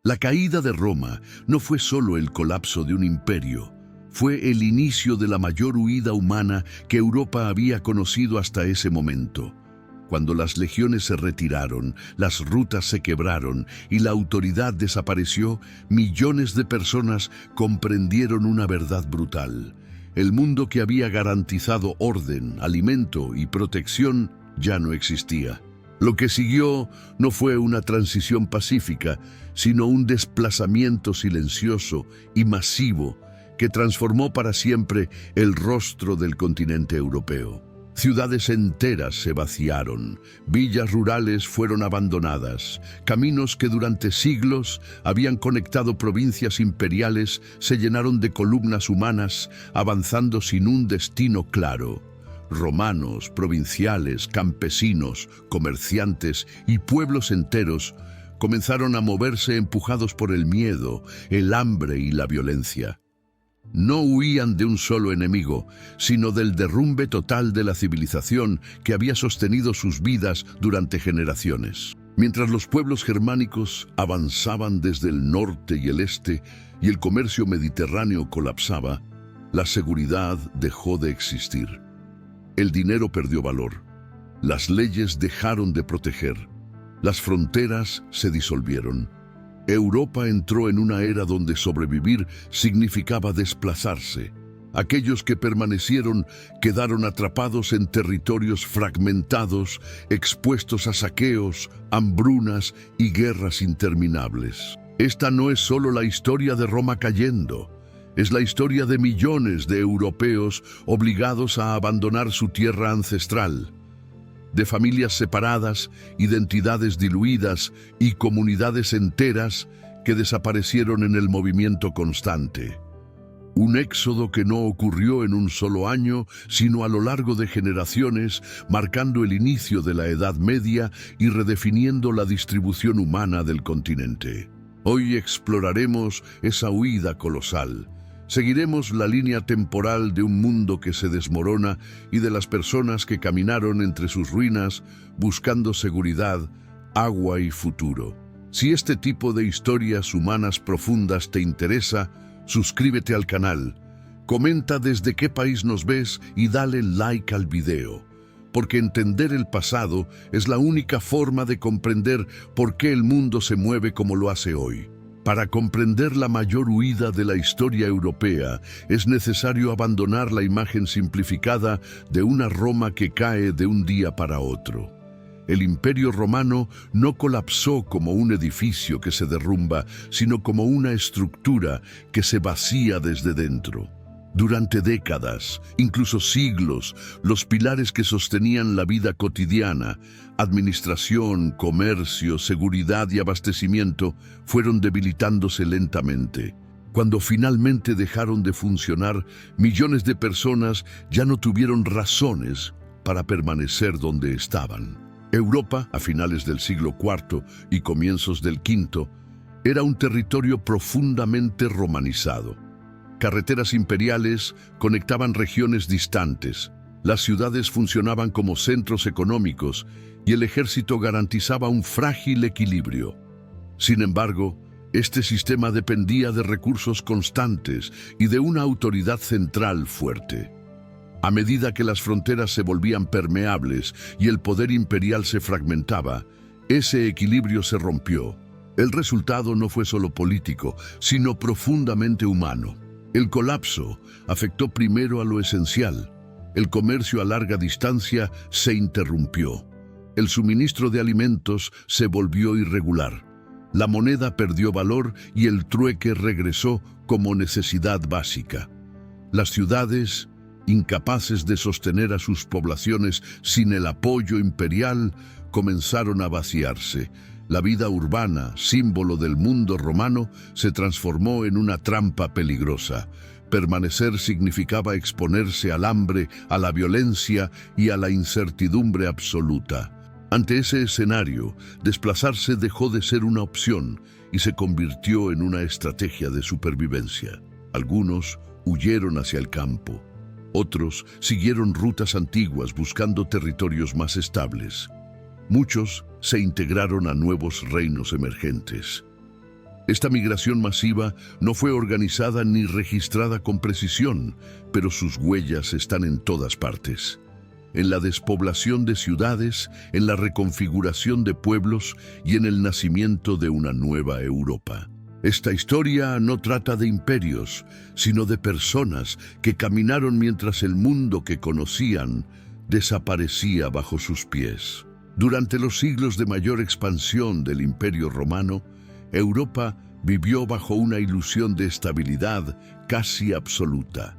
La caída de Roma no fue solo el colapso de un imperio, fue el inicio de la mayor huida humana que Europa había conocido hasta ese momento. Cuando las legiones se retiraron, las rutas se quebraron y la autoridad desapareció, millones de personas comprendieron una verdad brutal. El mundo que había garantizado orden, alimento y protección ya no existía. Lo que siguió no fue una transición pacífica, sino un desplazamiento silencioso y masivo que transformó para siempre el rostro del continente europeo. Ciudades enteras se vaciaron, villas rurales fueron abandonadas, caminos que durante siglos habían conectado provincias imperiales se llenaron de columnas humanas, avanzando sin un destino claro. Romanos, provinciales, campesinos, comerciantes y pueblos enteros comenzaron a moverse empujados por el miedo, el hambre y la violencia. No huían de un solo enemigo, sino del derrumbe total de la civilización que había sostenido sus vidas durante generaciones. Mientras los pueblos germánicos avanzaban desde el norte y el este y el comercio mediterráneo colapsaba, la seguridad dejó de existir. El dinero perdió valor, las leyes dejaron de proteger, las fronteras se disolvieron. Europa entró en una era donde sobrevivir significaba desplazarse. Aquellos que permanecieron quedaron atrapados en territorios fragmentados, expuestos a saqueos, hambrunas y guerras interminables. Esta no es solo la historia de Roma cayendo, es la historia de millones de europeos obligados a abandonar su tierra ancestral, de familias separadas, identidades diluidas y comunidades enteras que desaparecieron en el movimiento constante. Un éxodo que no ocurrió en un solo año, sino a lo largo de generaciones, marcando el inicio de la Edad Media y redefiniendo la distribución humana del continente. Hoy exploraremos esa huida colosal. Seguiremos la línea temporal de un mundo que se desmorona y de las personas que caminaron entre sus ruinas buscando seguridad, agua y futuro. Si este tipo de historias humanas profundas te interesa, suscríbete al canal, comenta desde qué país nos ves y dale like al video, porque entender el pasado es la única forma de comprender por qué el mundo se mueve como lo hace hoy. Para comprender la mayor huida de la historia europea, es necesario abandonar la imagen simplificada de una Roma que cae de un día para otro. El Imperio Romano no colapsó como un edificio que se derrumba, sino como una estructura que se vacía desde dentro. Durante décadas, incluso siglos, los pilares que sostenían la vida cotidiana, administración, comercio, seguridad y abastecimiento, fueron debilitándose lentamente. Cuando finalmente dejaron de funcionar, millones de personas ya no tuvieron razones para permanecer donde estaban. Europa, a finales del siglo IV y comienzos del V, era un territorio profundamente romanizado. Carreteras imperiales conectaban regiones distantes, las ciudades funcionaban como centros económicos y el ejército garantizaba un frágil equilibrio. Sin embargo, este sistema dependía de recursos constantes y de una autoridad central fuerte. A medida que las fronteras se volvían permeables y el poder imperial se fragmentaba, ese equilibrio se rompió. El resultado no fue solo político, sino profundamente humano. El colapso afectó primero a lo esencial. El comercio a larga distancia se interrumpió. El suministro de alimentos se volvió irregular. La moneda perdió valor y el trueque regresó como necesidad básica. Las ciudades, incapaces de sostener a sus poblaciones sin el apoyo imperial, comenzaron a vaciarse. La vida urbana, símbolo del mundo romano, se transformó en una trampa peligrosa. Permanecer significaba exponerse al hambre, a la violencia y a la incertidumbre absoluta. Ante ese escenario, desplazarse dejó de ser una opción y se convirtió en una estrategia de supervivencia. Algunos huyeron hacia el campo. Otros siguieron rutas antiguas buscando territorios más estables. Muchos se integraron a nuevos reinos emergentes. Esta migración masiva no fue organizada ni registrada con precisión, pero sus huellas están en todas partes. En la despoblación de ciudades, en la reconfiguración de pueblos y en el nacimiento de una nueva Europa. Esta historia no trata de imperios, sino de personas que caminaron mientras el mundo que conocían desaparecía bajo sus pies. Durante los siglos de mayor expansión del Imperio Romano, Europa vivió bajo una ilusión de estabilidad casi absoluta.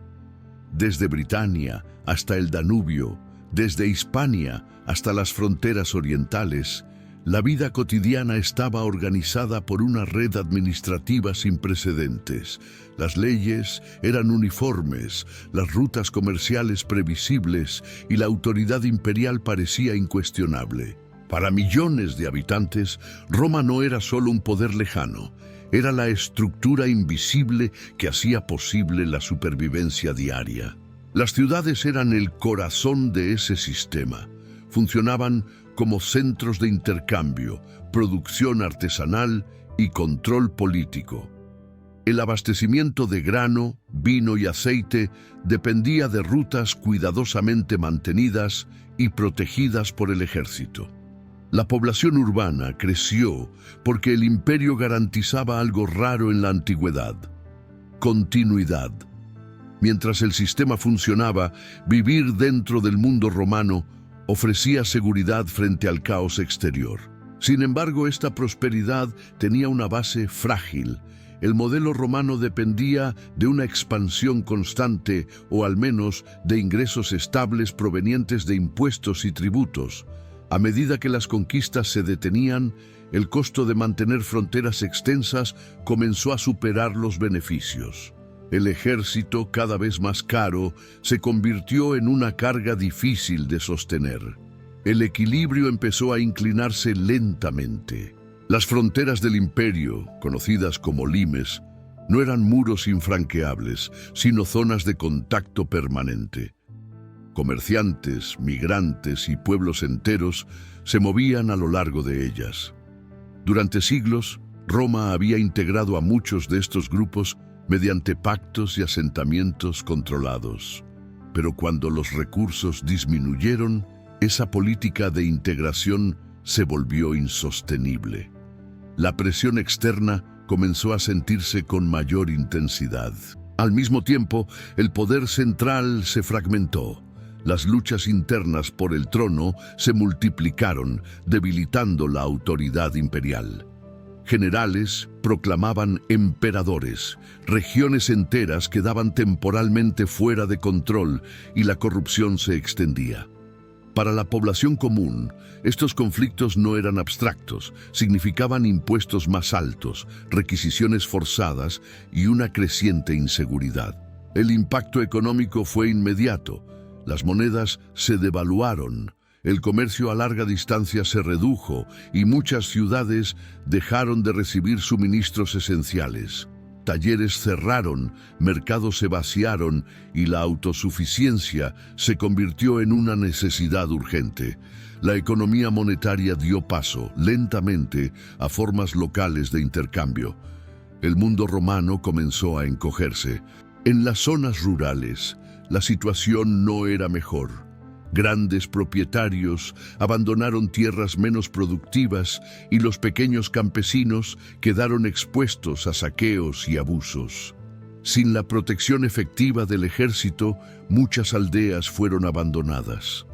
Desde Britania hasta el Danubio, desde Hispania hasta las fronteras orientales, la vida cotidiana estaba organizada por una red administrativa sin precedentes. Las leyes eran uniformes, las rutas comerciales previsibles y la autoridad imperial parecía incuestionable. Para millones de habitantes, Roma no era solo un poder lejano, era la estructura invisible que hacía posible la supervivencia diaria. Las ciudades eran el corazón de ese sistema. Funcionaban como centros de intercambio, producción artesanal y control político. El abastecimiento de grano, vino y aceite dependía de rutas cuidadosamente mantenidas y protegidas por el ejército. La población urbana creció porque el imperio garantizaba algo raro en la antigüedad: continuidad. Mientras el sistema funcionaba, vivir dentro del mundo romano ofrecía seguridad frente al caos exterior. Sin embargo, esta prosperidad tenía una base frágil. El modelo romano dependía de una expansión constante, o al menos de ingresos estables provenientes de impuestos y tributos. A medida que las conquistas se detenían, el costo de mantener fronteras extensas comenzó a superar los beneficios. El ejército, cada vez más caro, se convirtió en una carga difícil de sostener. El equilibrio empezó a inclinarse lentamente. Las fronteras del imperio, conocidas como limes, no eran muros infranqueables, sino zonas de contacto permanente. Comerciantes, migrantes y pueblos enteros se movían a lo largo de ellas. Durante siglos, Roma había integrado a muchos de estos grupos mediante pactos y asentamientos controlados. Pero cuando los recursos disminuyeron, esa política de integración se volvió insostenible. La presión externa comenzó a sentirse con mayor intensidad. Al mismo tiempo, el poder central se fragmentó. Las luchas internas por el trono se multiplicaron, debilitando la autoridad imperial. Generales proclamaban emperadores, regiones enteras quedaban temporalmente fuera de control y la corrupción se extendía. Para la población común, estos conflictos no eran abstractos, significaban impuestos más altos, requisiciones forzadas y una creciente inseguridad. El impacto económico fue inmediato. Las monedas se devaluaron, el comercio a larga distancia se redujo y muchas ciudades dejaron de recibir suministros esenciales. Talleres cerraron, mercados se vaciaron y la autosuficiencia se convirtió en una necesidad urgente. La economía monetaria dio paso, lentamente, a formas locales de intercambio. El mundo romano comenzó a encogerse. En las zonas rurales, la situación no era mejor. Grandes propietarios abandonaron tierras menos productivas y los pequeños campesinos quedaron expuestos a saqueos y abusos. Sin la protección efectiva del ejército, muchas aldeas fueron abandonadas.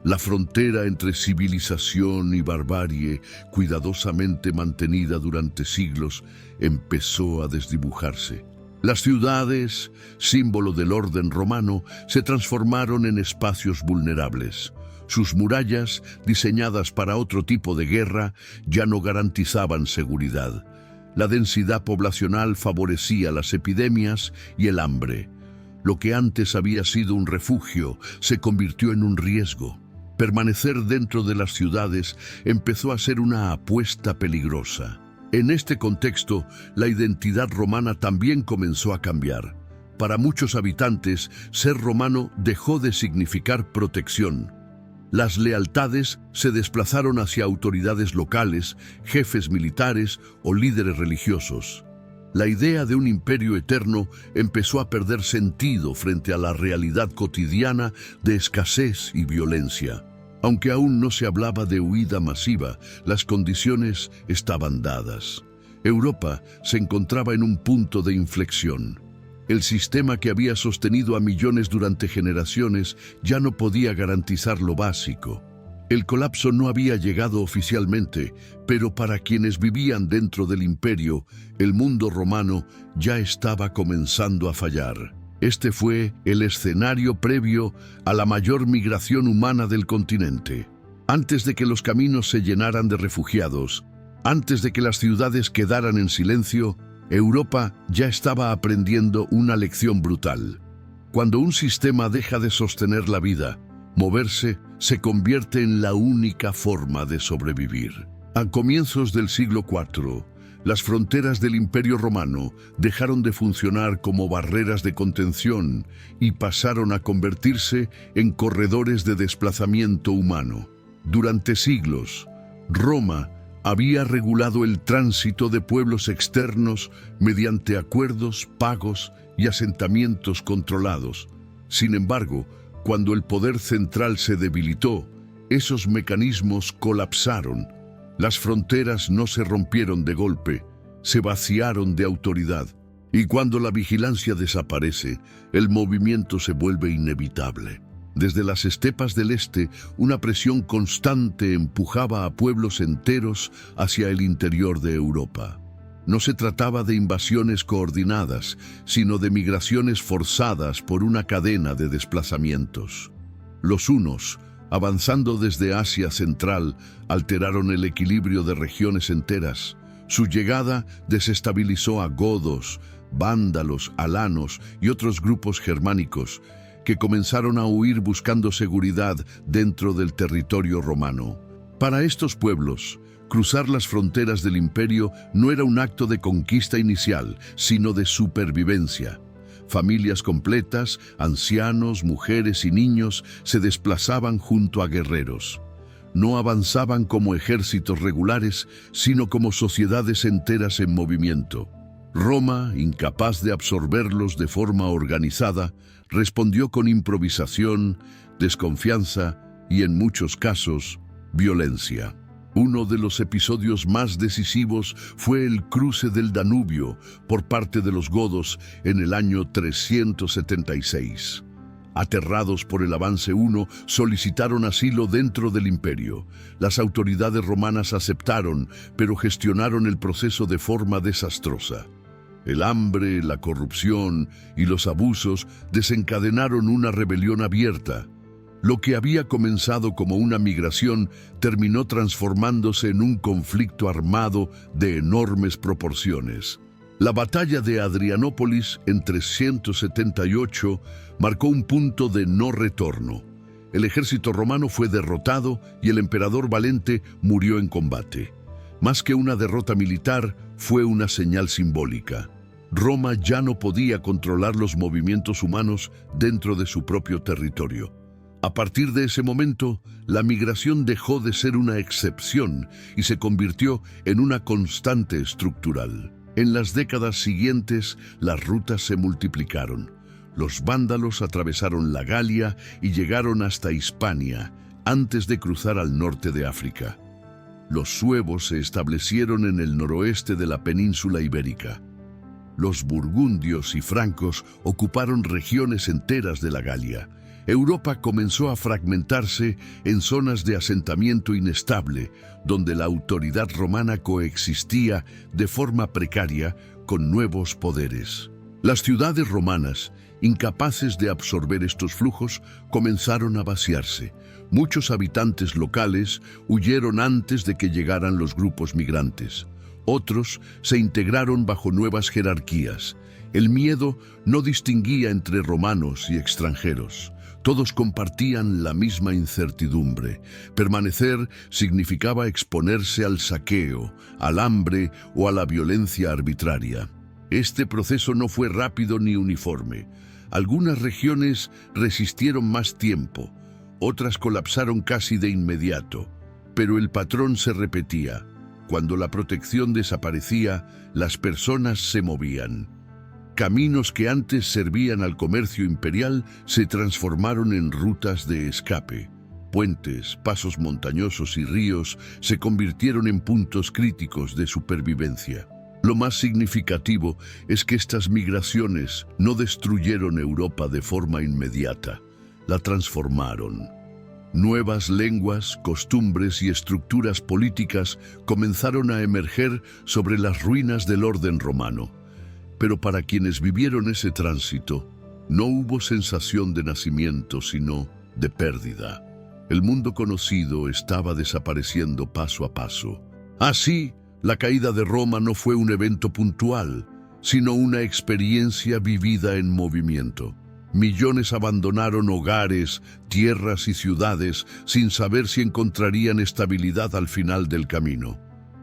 La frontera entre civilización y barbarie, cuidadosamente mantenida durante siglos, empezó a desdibujarse. Las ciudades, símbolo del orden romano, se transformaron en espacios vulnerables. Sus murallas, diseñadas para otro tipo de guerra, ya no garantizaban seguridad. La densidad poblacional favorecía las epidemias y el hambre. Lo que antes había sido un refugio se convirtió en un riesgo. Permanecer dentro de las ciudades empezó a ser una apuesta peligrosa. En este contexto, la identidad romana también comenzó a cambiar. Para muchos habitantes, ser romano dejó de significar protección. Las lealtades se desplazaron hacia autoridades locales, jefes militares o líderes religiosos. La idea de un imperio eterno empezó a perder sentido frente a la realidad cotidiana de escasez y violencia. Aunque aún no se hablaba de huida masiva, las condiciones estaban dadas. Europa se encontraba en un punto de inflexión. El sistema que había sostenido a millones durante generaciones ya no podía garantizar lo básico. El colapso no había llegado oficialmente, pero para quienes vivían dentro del imperio, el mundo romano ya estaba comenzando a fallar. Este fue el escenario previo a la mayor migración humana del continente. Antes de que los caminos se llenaran de refugiados, antes de que las ciudades quedaran en silencio, Europa ya estaba aprendiendo una lección brutal. Cuando un sistema deja de sostener la vida, moverse se convierte en la única forma de sobrevivir. A comienzos del siglo IV, las fronteras del Imperio Romano dejaron de funcionar como barreras de contención y pasaron a convertirse en corredores de desplazamiento humano. Durante siglos, Roma había regulado el tránsito de pueblos externos mediante acuerdos, pagos y asentamientos controlados. Sin embargo, cuando el poder central se debilitó, esos mecanismos colapsaron. Las fronteras no se rompieron de golpe, se vaciaron de autoridad. Y cuando la vigilancia desaparece, el movimiento se vuelve inevitable. Desde las estepas del este, una presión constante empujaba a pueblos enteros hacia el interior de Europa. No se trataba de invasiones coordinadas, sino de migraciones forzadas por una cadena de desplazamientos. Los hunos, avanzando desde Asia Central, alteraron el equilibrio de regiones enteras. Su llegada desestabilizó a godos, vándalos, alanos y otros grupos germánicos, que comenzaron a huir buscando seguridad dentro del territorio romano. Para estos pueblos, cruzar las fronteras del imperio no era un acto de conquista inicial, sino de supervivencia. Familias completas, ancianos, mujeres y niños se desplazaban junto a guerreros. No avanzaban como ejércitos regulares, sino como sociedades enteras en movimiento. Roma, incapaz de absorberlos de forma organizada, respondió con improvisación, desconfianza y, en muchos casos, violencia. Uno de los episodios más decisivos fue el cruce del Danubio por parte de los godos en el año 376. Aterrados por el avance huno, solicitaron asilo dentro del imperio. Las autoridades romanas aceptaron, pero gestionaron el proceso de forma desastrosa. El hambre, la corrupción y los abusos desencadenaron una rebelión abierta. Lo que había comenzado como una migración terminó transformándose en un conflicto armado de enormes proporciones. La batalla de Adrianópolis en 378 marcó un punto de no retorno. El ejército romano fue derrotado y el emperador Valente murió en combate. Más que una derrota militar, fue una señal simbólica. Roma ya no podía controlar los movimientos humanos dentro de su propio territorio. A partir de ese momento, la migración dejó de ser una excepción y se convirtió en una constante estructural. En las décadas siguientes, las rutas se multiplicaron. Los vándalos atravesaron la Galia y llegaron hasta Hispania, antes de cruzar al norte de África. Los suevos se establecieron en el noroeste de la península ibérica. Los burgundios y francos ocuparon regiones enteras de la Galia. Europa comenzó a fragmentarse en zonas de asentamiento inestable, donde la autoridad romana coexistía de forma precaria con nuevos poderes. Las ciudades romanas, incapaces de absorber estos flujos, comenzaron a vaciarse. Muchos habitantes locales huyeron antes de que llegaran los grupos migrantes. Otros se integraron bajo nuevas jerarquías. El miedo no distinguía entre romanos y extranjeros. Todos compartían la misma incertidumbre. Permanecer significaba exponerse al saqueo, al hambre o a la violencia arbitraria. Este proceso no fue rápido ni uniforme. Algunas regiones resistieron más tiempo, otras colapsaron casi de inmediato, pero el patrón se repetía. Cuando la protección desaparecía, las personas se movían. Caminos que antes servían al comercio imperial se transformaron en rutas de escape. Puentes, pasos montañosos y ríos se convirtieron en puntos críticos de supervivencia. Lo más significativo es que estas migraciones no destruyeron Europa de forma inmediata, la transformaron. Nuevas lenguas, costumbres y estructuras políticas comenzaron a emerger sobre las ruinas del orden romano. Pero para quienes vivieron ese tránsito, no hubo sensación de nacimiento, sino de pérdida. El mundo conocido estaba desapareciendo paso a paso. Así, la caída de Roma no fue un evento puntual, sino una experiencia vivida en movimiento. Millones abandonaron hogares, tierras y ciudades sin saber si encontrarían estabilidad al final del camino.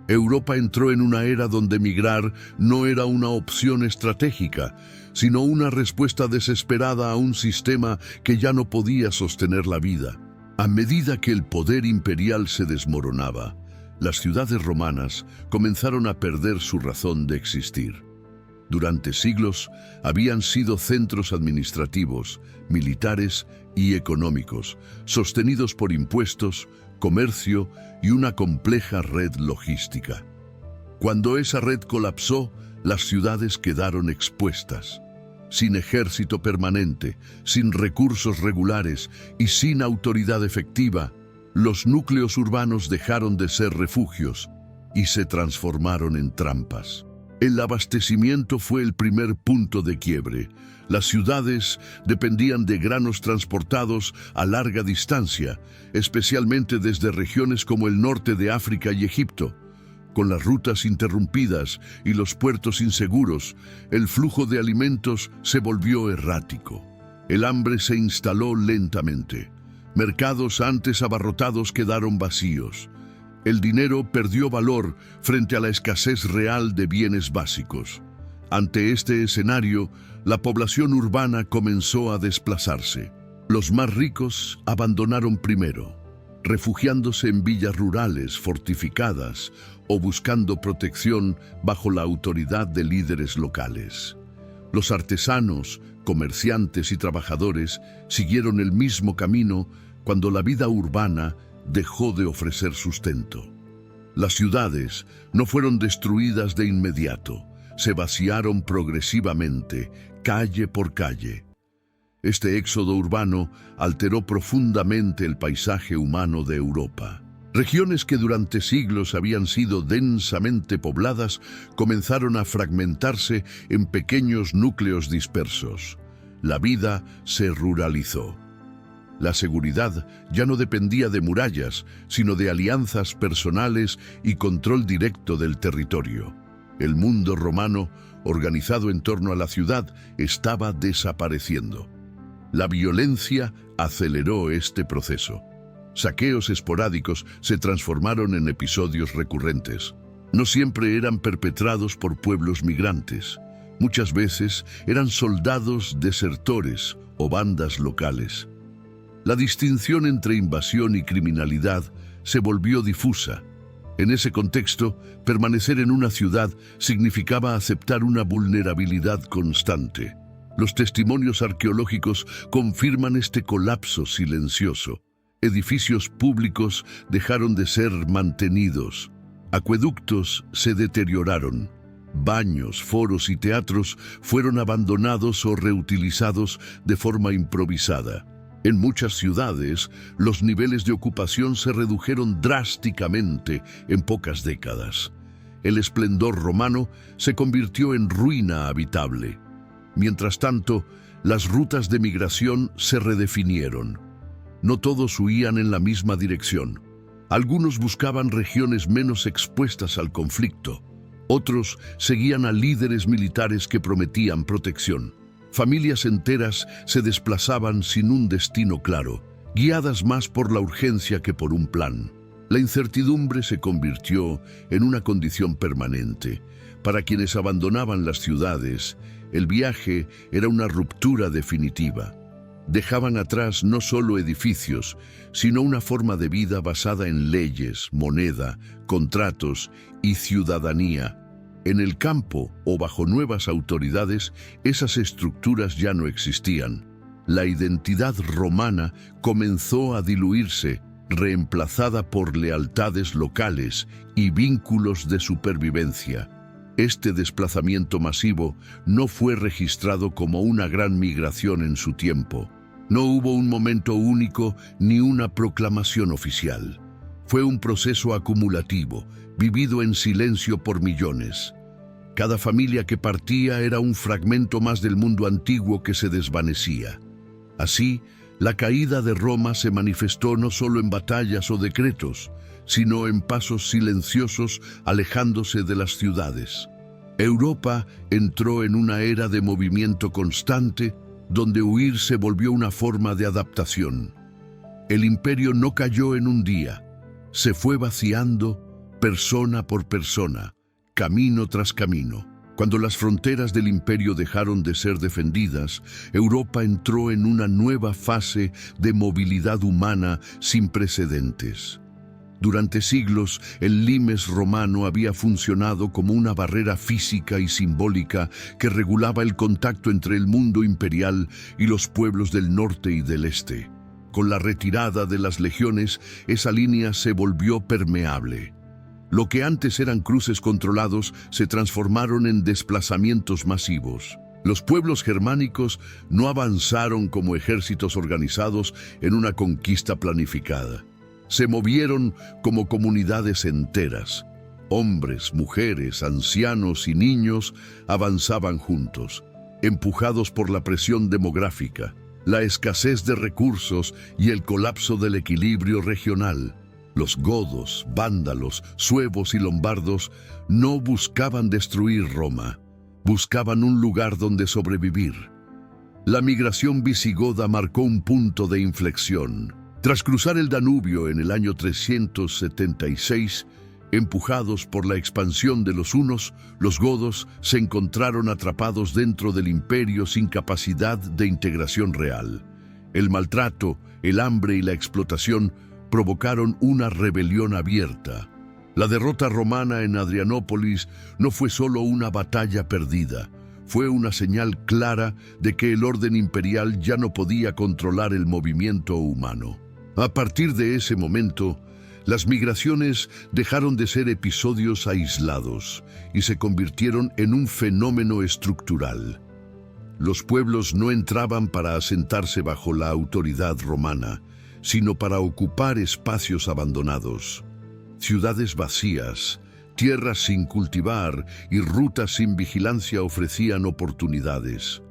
Europa entró en una era donde migrar no era una opción estratégica, sino una respuesta desesperada a un sistema que ya no podía sostener la vida. A medida que el poder imperial se desmoronaba, las ciudades romanas comenzaron a perder su razón de existir. Durante siglos habían sido centros administrativos, militares y económicos, sostenidos por impuestos, comercio y una compleja red logística. Cuando esa red colapsó, las ciudades quedaron expuestas. Sin ejército permanente, sin recursos regulares y sin autoridad efectiva, los núcleos urbanos dejaron de ser refugios y se transformaron en trampas. El abastecimiento fue el primer punto de quiebre. Las ciudades dependían de granos transportados a larga distancia, especialmente desde regiones como el norte de África y Egipto. Con las rutas interrumpidas y los puertos inseguros, el flujo de alimentos se volvió errático. El hambre se instaló lentamente. Mercados antes abarrotados quedaron vacíos. El dinero perdió valor frente a la escasez real de bienes básicos. Ante este escenario, la población urbana comenzó a desplazarse. Los más ricos abandonaron primero, refugiándose en villas rurales fortificadas o buscando protección bajo la autoridad de líderes locales. Los artesanos, comerciantes y trabajadores siguieron el mismo camino cuando la vida urbana dejó de ofrecer sustento. Las ciudades no fueron destruidas de inmediato, se vaciaron progresivamente, calle por calle. Este éxodo urbano alteró profundamente el paisaje humano de Europa. Regiones que durante siglos habían sido densamente pobladas comenzaron a fragmentarse en pequeños núcleos dispersos. La vida se ruralizó. La seguridad ya no dependía de murallas, sino de alianzas personales y control directo del territorio. El mundo romano, organizado en torno a la ciudad, estaba desapareciendo. La violencia aceleró este proceso. Saqueos esporádicos se transformaron en episodios recurrentes. No siempre eran perpetrados por pueblos migrantes. Muchas veces eran soldados desertores o bandas locales. La distinción entre invasión y criminalidad se volvió difusa. En ese contexto, permanecer en una ciudad significaba aceptar una vulnerabilidad constante. Los testimonios arqueológicos confirman este colapso silencioso. Edificios públicos dejaron de ser mantenidos. Acueductos se deterioraron. Baños, foros y teatros fueron abandonados o reutilizados de forma improvisada. En muchas ciudades, los niveles de ocupación se redujeron drásticamente en pocas décadas. El esplendor romano se convirtió en ruina habitable. Mientras tanto, las rutas de migración se redefinieron. No todos huían en la misma dirección. Algunos buscaban regiones menos expuestas al conflicto. Otros seguían a líderes militares que prometían protección. Familias enteras se desplazaban sin un destino claro, guiadas más por la urgencia que por un plan. La incertidumbre se convirtió en una condición permanente. Para quienes abandonaban las ciudades, el viaje era una ruptura definitiva. dejaban atrás no solo edificios, sino una forma de vida basada en leyes, moneda, contratos y ciudadanía. En el campo o bajo nuevas autoridades, esas estructuras ya no existían. La identidad romana comenzó a diluirse, reemplazada por lealtades locales y vínculos de supervivencia. Este desplazamiento masivo no fue registrado como una gran migración en su tiempo. No hubo un momento único ni una proclamación oficial. Fue un proceso acumulativo, vivido en silencio por millones. Cada familia que partía era un fragmento más del mundo antiguo que se desvanecía. Así, la caída de Roma se manifestó no solo en batallas o decretos, sino en pasos silenciosos alejándose de las ciudades. Europa entró en una era de movimiento constante, donde huir se volvió una forma de adaptación. El imperio no cayó en un día, se fue vaciando persona por persona, camino tras camino. Cuando las fronteras del imperio dejaron de ser defendidas, Europa entró en una nueva fase de movilidad humana sin precedentes. Durante siglos, el limes romano había funcionado como una barrera física y simbólica que regulaba el contacto entre el mundo imperial y los pueblos del norte y del este. Con la retirada de las legiones, esa línea se volvió permeable. Lo que antes eran cruces controlados se transformaron en desplazamientos masivos. Los pueblos germánicos no avanzaron como ejércitos organizados en una conquista planificada. Se movieron como comunidades enteras. Hombres, mujeres, ancianos y niños avanzaban juntos, empujados por la presión demográfica, la escasez de recursos y el colapso del equilibrio regional. Los godos, vándalos, suevos y lombardos no buscaban destruir Roma, buscaban un lugar donde sobrevivir. La migración visigoda marcó un punto de inflexión. Tras cruzar el Danubio en el año 376, empujados por la expansión de los hunos, los godos se encontraron atrapados dentro del imperio sin capacidad de integración real. El maltrato, el hambre y la explotación provocaron una rebelión abierta. La derrota romana en Adrianópolis no fue solo una batalla perdida, fue una señal clara de que el orden imperial ya no podía controlar el movimiento humano. A partir de ese momento, las migraciones dejaron de ser episodios aislados y se convirtieron en un fenómeno estructural. Los pueblos no entraban para asentarse bajo la autoridad romana, sino para ocupar espacios abandonados. Ciudades vacías, tierras sin cultivar y rutas sin vigilancia ofrecían oportunidades.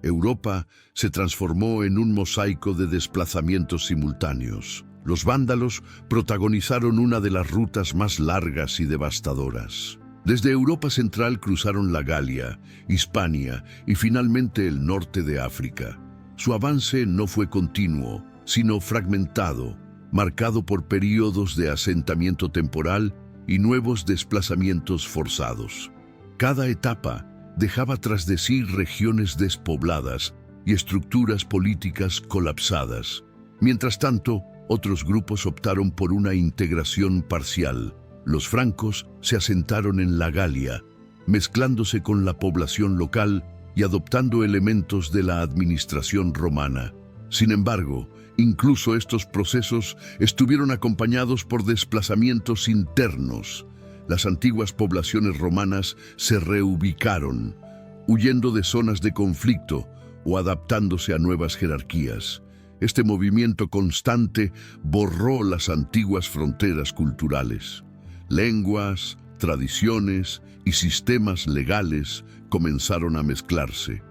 Europa se transformó en un mosaico de desplazamientos simultáneos. Los vándalos protagonizaron una de las rutas más largas y devastadoras. Desde Europa Central cruzaron la Galia, Hispania y finalmente el norte de África. Su avance no fue continuo, sino fragmentado, marcado por períodos de asentamiento temporal y nuevos desplazamientos forzados. Cada etapa dejaba tras de sí regiones despobladas y estructuras políticas colapsadas. Mientras tanto, otros grupos optaron por una integración parcial. Los francos se asentaron en la Galia, mezclándose con la población local y adoptando elementos de la administración romana. Sin embargo, incluso estos procesos estuvieron acompañados por desplazamientos internos. Las antiguas poblaciones romanas se reubicaron, huyendo de zonas de conflicto o adaptándose a nuevas jerarquías. Este movimiento constante borró las antiguas fronteras culturales. Lenguas, tradiciones y sistemas legales comenzaron a mezclarse.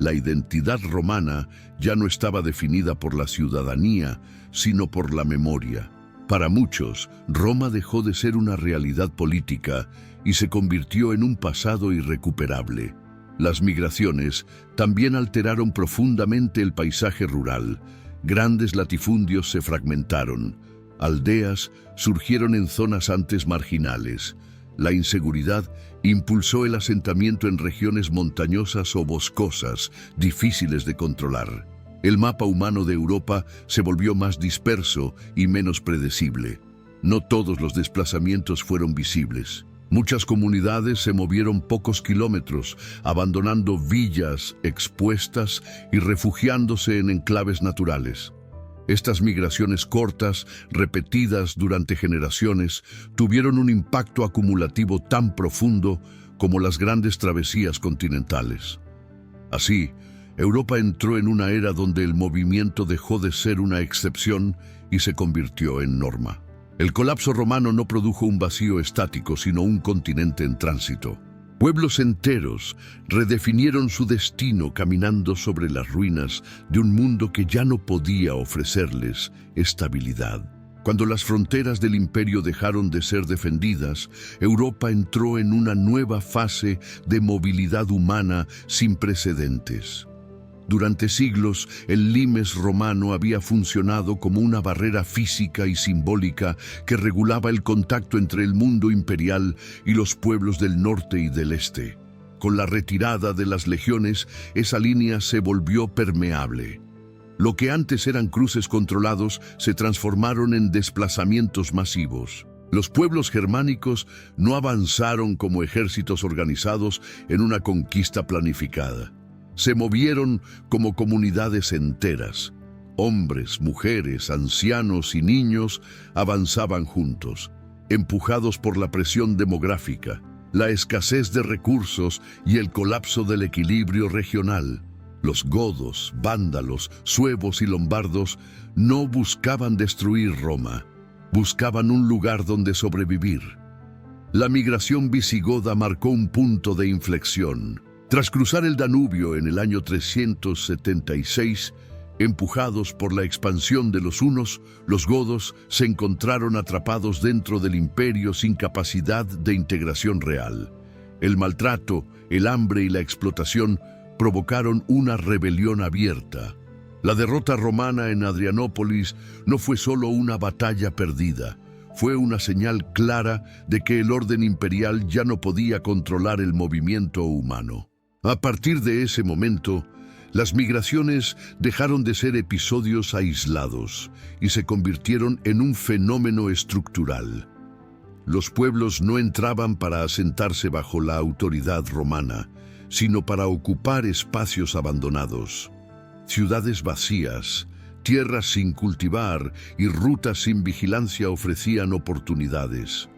La identidad romana ya no estaba definida por la ciudadanía, sino por la memoria. Para muchos, Roma dejó de ser una realidad política y se convirtió en un pasado irrecuperable. Las migraciones también alteraron profundamente el paisaje rural. Grandes latifundios se fragmentaron. Aldeas surgieron en zonas antes marginales. La inseguridad impulsó el asentamiento en regiones montañosas o boscosas, difíciles de controlar. El mapa humano de Europa se volvió más disperso y menos predecible. No todos los desplazamientos fueron visibles. Muchas comunidades se movieron pocos kilómetros, abandonando villas expuestas y refugiándose en enclaves naturales. Estas migraciones cortas, repetidas durante generaciones, tuvieron un impacto acumulativo tan profundo como las grandes travesías continentales. Así, Europa entró en una era donde el movimiento dejó de ser una excepción y se convirtió en norma. El colapso romano no produjo un vacío estático, sino un continente en tránsito. Pueblos enteros redefinieron su destino caminando sobre las ruinas de un mundo que ya no podía ofrecerles estabilidad. Cuando las fronteras del imperio dejaron de ser defendidas, Europa entró en una nueva fase de movilidad humana sin precedentes. Durante siglos, el limes romano había funcionado como una barrera física y simbólica que regulaba el contacto entre el mundo imperial y los pueblos del norte y del este. Con la retirada de las legiones, esa línea se volvió permeable. Lo que antes eran cruces controlados se transformaron en desplazamientos masivos. Los pueblos germánicos no avanzaron como ejércitos organizados en una conquista planificada. Se movieron como comunidades enteras. Hombres, mujeres, ancianos y niños avanzaban juntos, empujados por la presión demográfica, la escasez de recursos y el colapso del equilibrio regional. Los godos, vándalos, suevos y lombardos no buscaban destruir Roma, buscaban un lugar donde sobrevivir. La migración visigoda marcó un punto de inflexión. Tras cruzar el Danubio en el año 376, empujados por la expansión de los hunos, los godos se encontraron atrapados dentro del imperio sin capacidad de integración real. El maltrato, el hambre y la explotación provocaron una rebelión abierta. La derrota romana en Adrianópolis no fue solo una batalla perdida, fue una señal clara de que el orden imperial ya no podía controlar el movimiento humano. A partir de ese momento, las migraciones dejaron de ser episodios aislados y se convirtieron en un fenómeno estructural. Los pueblos no entraban para asentarse bajo la autoridad romana, sino para ocupar espacios abandonados. Ciudades vacías, tierras sin cultivar y rutas sin vigilancia ofrecían oportunidades.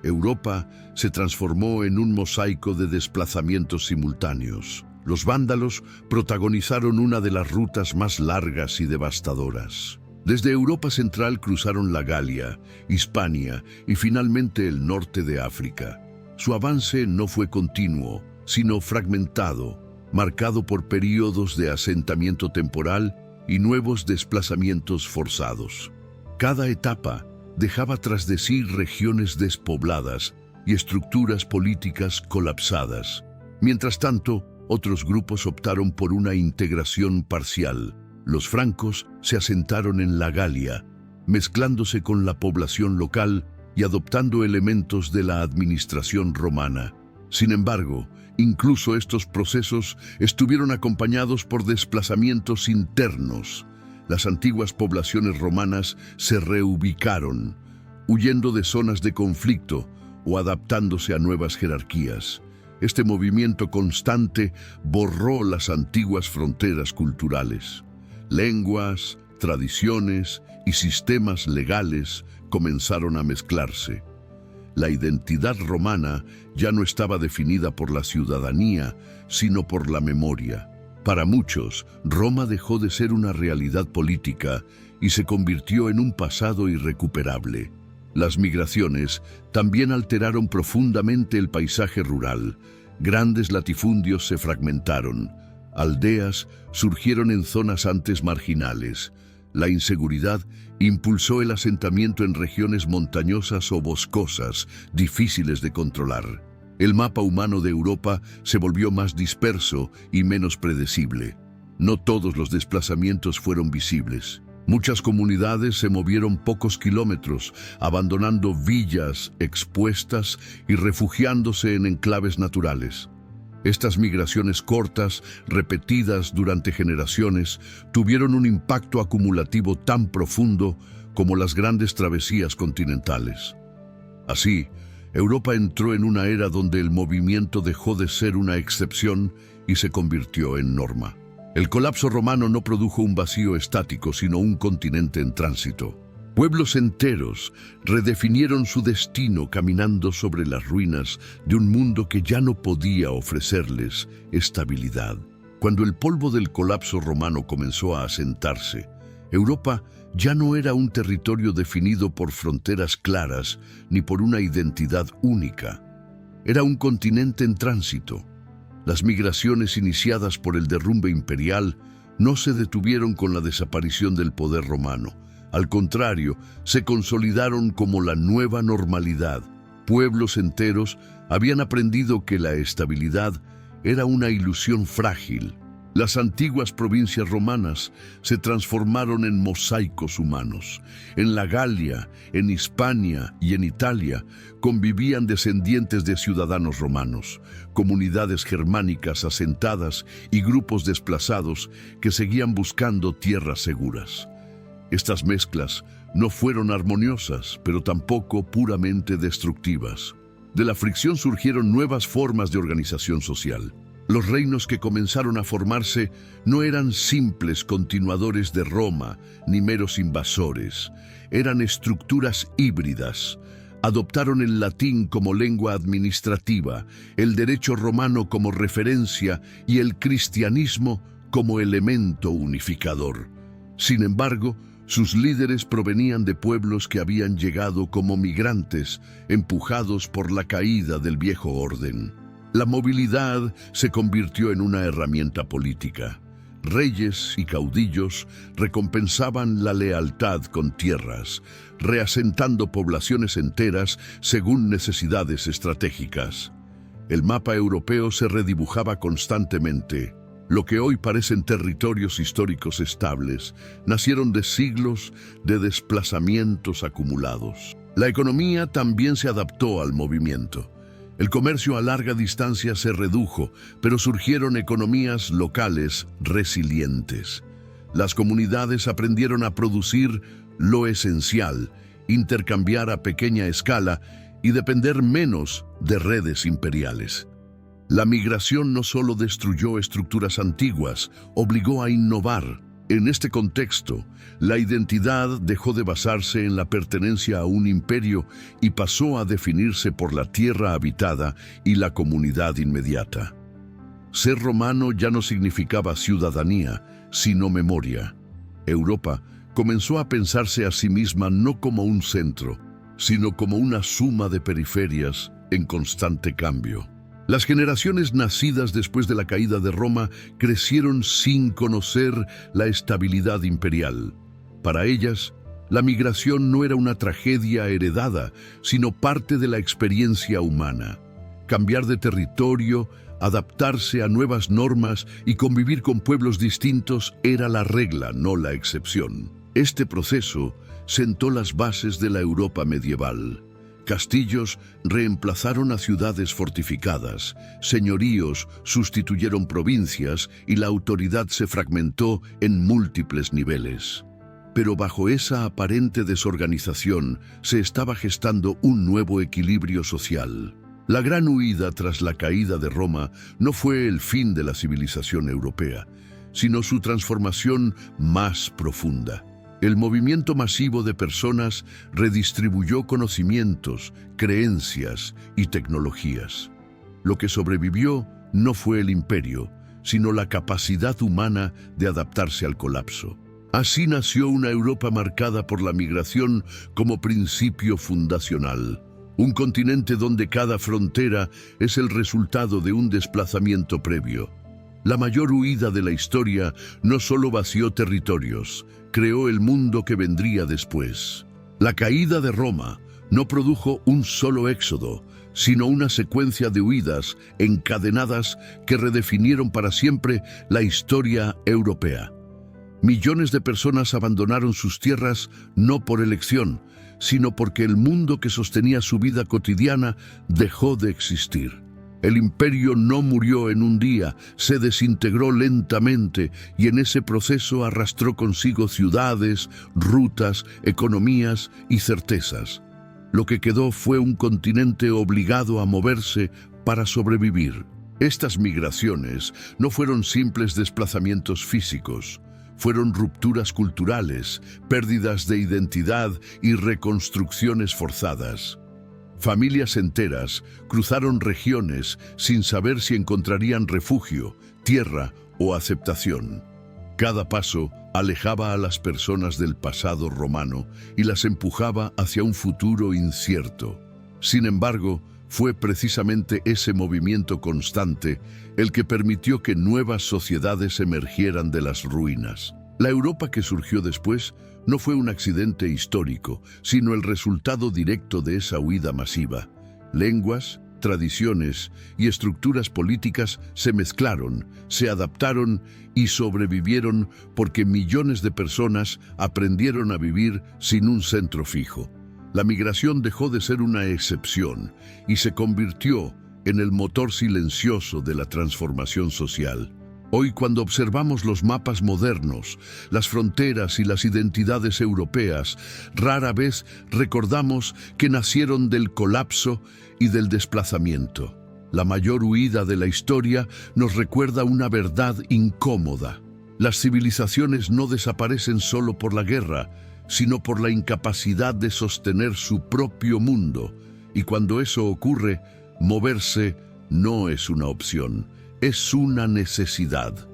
Europa se transformó en un mosaico de desplazamientos simultáneos. Los vándalos protagonizaron una de las rutas más largas y devastadoras. Desde Europa Central cruzaron la Galia, Hispania y finalmente el norte de África. Su avance no fue continuo, sino fragmentado, marcado por períodos de asentamiento temporal y nuevos desplazamientos forzados. Cada etapa dejaba tras de sí regiones despobladas y estructuras políticas colapsadas. Mientras tanto, otros grupos optaron por una integración parcial. Los francos se asentaron en la Galia, mezclándose con la población local y adoptando elementos de la administración romana. Sin embargo, incluso estos procesos estuvieron acompañados por desplazamientos internos. Las antiguas poblaciones romanas se reubicaron, huyendo de zonas de conflicto o adaptándose a nuevas jerarquías. Este movimiento constante borró las antiguas fronteras culturales. Lenguas, tradiciones y sistemas legales comenzaron a mezclarse. La identidad romana ya no estaba definida por la ciudadanía, sino por la memoria. Para muchos, Roma dejó de ser una realidad política y se convirtió en un pasado irrecuperable. Las migraciones también alteraron profundamente el paisaje rural. Grandes latifundios se fragmentaron. Aldeas surgieron en zonas antes marginales. La inseguridad impulsó el asentamiento en regiones montañosas o boscosas, difíciles de controlar. El mapa humano de Europa se volvió más disperso y menos predecible. No todos los desplazamientos fueron visibles. Muchas comunidades se movieron pocos kilómetros, abandonando villas expuestas y refugiándose en enclaves naturales. Estas migraciones cortas, repetidas durante generaciones, tuvieron un impacto acumulativo tan profundo como las grandes travesías continentales. Así, Europa entró en una era donde el movimiento dejó de ser una excepción y se convirtió en norma. El colapso romano no produjo un vacío estático, sino un continente en tránsito. Pueblos enteros redefinieron su destino caminando sobre las ruinas de un mundo que ya no podía ofrecerles estabilidad. Cuando el polvo del colapso romano comenzó a asentarse, Europa ya no era un territorio definido por fronteras claras ni por una identidad única. Era un continente en tránsito. Las migraciones iniciadas por el derrumbe imperial no se detuvieron con la desaparición del poder romano. Al contrario, se consolidaron como la nueva normalidad. Pueblos enteros habían aprendido que la estabilidad era una ilusión frágil. Las antiguas provincias romanas se transformaron en mosaicos humanos. En la Galia, en Hispania y en Italia convivían descendientes de ciudadanos romanos, comunidades germánicas asentadas y grupos desplazados que seguían buscando tierras seguras. Estas mezclas no fueron armoniosas, pero tampoco puramente destructivas. De la fricción surgieron nuevas formas de organización social. Los reinos que comenzaron a formarse no eran simples continuadores de Roma ni meros invasores. Eran estructuras híbridas. Adoptaron el latín como lengua administrativa, el derecho romano como referencia y el cristianismo como elemento unificador. Sin embargo, sus líderes provenían de pueblos que habían llegado como migrantes, empujados por la caída del viejo orden. La movilidad se convirtió en una herramienta política. Reyes y caudillos recompensaban la lealtad con tierras, reasentando poblaciones enteras según necesidades estratégicas. El mapa europeo se redibujaba constantemente. Lo que hoy parecen territorios históricos estables, nacieron de siglos de desplazamientos acumulados. La economía también se adaptó al movimiento. El comercio a larga distancia se redujo, pero surgieron economías locales resilientes. Las comunidades aprendieron a producir lo esencial, intercambiar a pequeña escala y depender menos de redes imperiales. La migración no solo destruyó estructuras antiguas, obligó a innovar. En este contexto, la identidad dejó de basarse en la pertenencia a un imperio y pasó a definirse por la tierra habitada y la comunidad inmediata. Ser romano ya no significaba ciudadanía, sino memoria. Europa comenzó a pensarse a sí misma no como un centro, sino como una suma de periferias en constante cambio. Las generaciones nacidas después de la caída de Roma crecieron sin conocer la estabilidad imperial. Para ellas, la migración no era una tragedia heredada, sino parte de la experiencia humana. Cambiar de territorio, adaptarse a nuevas normas y convivir con pueblos distintos era la regla, no la excepción. Este proceso sentó las bases de la Europa medieval. Castillos reemplazaron a ciudades fortificadas, señoríos sustituyeron provincias y la autoridad se fragmentó en múltiples niveles. Pero bajo esa aparente desorganización se estaba gestando un nuevo equilibrio social. La gran huida tras la caída de Roma no fue el fin de la civilización europea, sino su transformación más profunda. El movimiento masivo de personas redistribuyó conocimientos, creencias y tecnologías. Lo que sobrevivió no fue el imperio, sino la capacidad humana de adaptarse al colapso. Así nació una Europa marcada por la migración como principio fundacional. Un continente donde cada frontera es el resultado de un desplazamiento previo. La mayor huida de la historia no solo vació territorios, creó el mundo que vendría después. La caída de Roma no produjo un solo éxodo, sino una secuencia de huidas encadenadas que redefinieron para siempre la historia europea. Millones de personas abandonaron sus tierras no por elección, sino porque el mundo que sostenía su vida cotidiana dejó de existir. El imperio no murió en un día, se desintegró lentamente y en ese proceso arrastró consigo ciudades, rutas, economías y certezas. Lo que quedó fue un continente obligado a moverse para sobrevivir. Estas migraciones no fueron simples desplazamientos físicos, fueron rupturas culturales, pérdidas de identidad y reconstrucciones forzadas. Familias enteras cruzaron regiones sin saber si encontrarían refugio, tierra o aceptación. Cada paso alejaba a las personas del pasado romano y las empujaba hacia un futuro incierto. Sin embargo, fue precisamente ese movimiento constante el que permitió que nuevas sociedades emergieran de las ruinas. La Europa que surgió después no fue un accidente histórico, sino el resultado directo de esa huida masiva. Lenguas, tradiciones y estructuras políticas se mezclaron, se adaptaron y sobrevivieron porque millones de personas aprendieron a vivir sin un centro fijo. La migración dejó de ser una excepción y se convirtió en el motor silencioso de la transformación social. Hoy, cuando observamos los mapas modernos, las fronteras y las identidades europeas, rara vez recordamos que nacieron del colapso y del desplazamiento. La mayor huida de la historia nos recuerda una verdad incómoda. Las civilizaciones no desaparecen solo por la guerra, sino por la incapacidad de sostener su propio mundo. Y cuando eso ocurre, moverse no es una opción, es una necesidad.